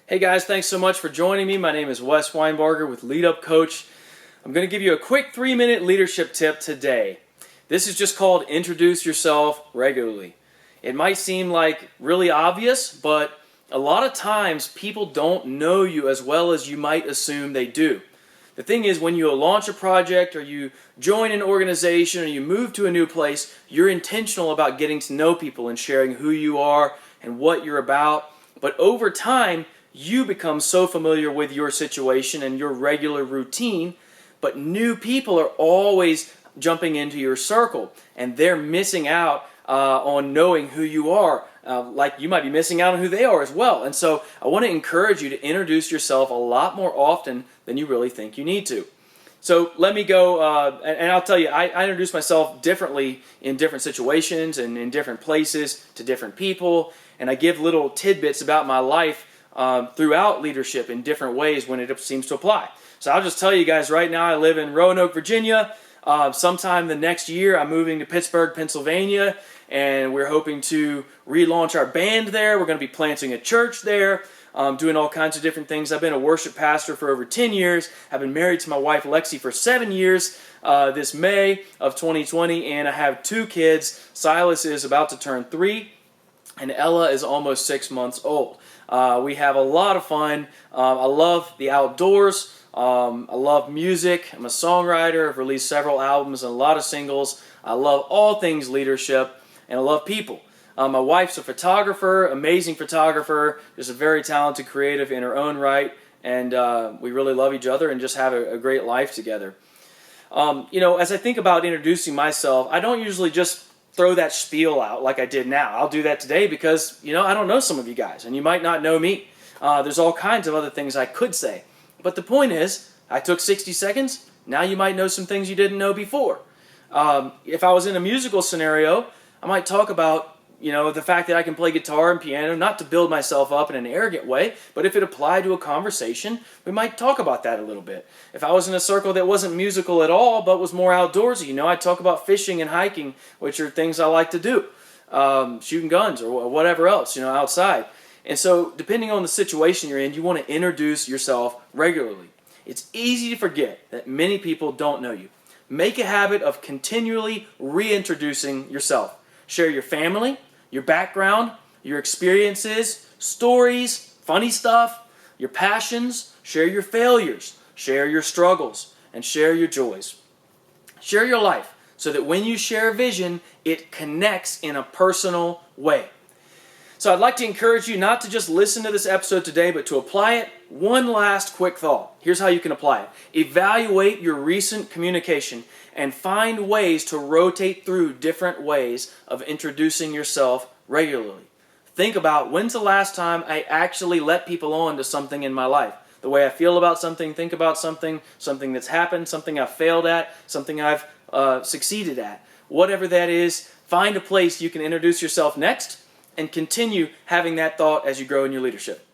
Hey guys, thanks so much for joining me. My name is Wes Weinbarger with LeadUpCoach. I'm going to give you a quick 3-minute leadership tip today. This is just called introduce yourself regularly. It might seem like really obvious, but a lot of times people don't know you as well as you might assume they do. The thing is, when you launch a project or you join an organization or you move to a new place, you're intentional about getting to know people and sharing who you are and what you're about. But over time, you become so familiar with your situation and your regular routine, but new people are always jumping into your circle, and they're missing out on knowing who you are. Like you might be missing out on who they are as well. And so I want to encourage you to introduce yourself a lot more often than you really think you need to. So let me go, and I'll tell you, I introduce myself differently in different situations and in different places to different people, and I give little tidbits about my life throughout leadership in different ways when it seems to apply. So I'll just tell you guys right now, I live in Roanoke, Virginia. Sometime the next year, I'm moving to Pittsburgh, Pennsylvania, and we're hoping to relaunch our band there. We're going to be planting a church there, doing all kinds of different things. I've been a worship pastor for over 10 years. I've been married to my wife, Lexi, for 7 years this May of 2020, and I have 2 kids. Silas is about to turn 3, and Ella is almost 6 months old. We have a lot of fun. I love the outdoors. I love music. I'm a songwriter. I've released several albums and a lot of singles. I love all things leadership, and I love people. My wife's a photographer, amazing photographer, just a very talented creative in her own right, and we really love each other and just have a great life together. As I think about introducing myself, I don't usually just throw that spiel out like I did now. I'll do that today because, I don't know some of you guys, and you might not know me. There's all kinds of other things I could say. But the point is, I took 60 seconds. Now you might know some things you didn't know before. If I was in a musical scenario, I might talk about, the fact that I can play guitar and piano, not to build myself up in an arrogant way, but if it applied to a conversation, we might talk about that a little bit. If I was in a circle that wasn't musical at all, but was more outdoorsy, I'd talk about fishing and hiking, which are things I like to do, shooting guns or whatever else, outside. And so, depending on the situation you're in, you want to introduce yourself regularly. It's easy to forget that many people don't know you. Make a habit of continually reintroducing yourself. Share your family, your background, your experiences, stories, funny stuff, your passions. Share your failures, share your struggles, and share your joys. Share your life so that when you share a vision, it connects in a personal way. So I'd like to encourage you not to just listen to this episode today, but to apply it. One last quick thought. Here's how you can apply it. Evaluate your recent communication and find ways to rotate through different ways of introducing yourself regularly. Think about, when's the last time I actually let people on to something in my life? The way I feel about something, think about something that's happened, something I've failed at, something I've succeeded at. Whatever that is, find a place you can introduce yourself next, and continue having that thought as you grow in your leadership.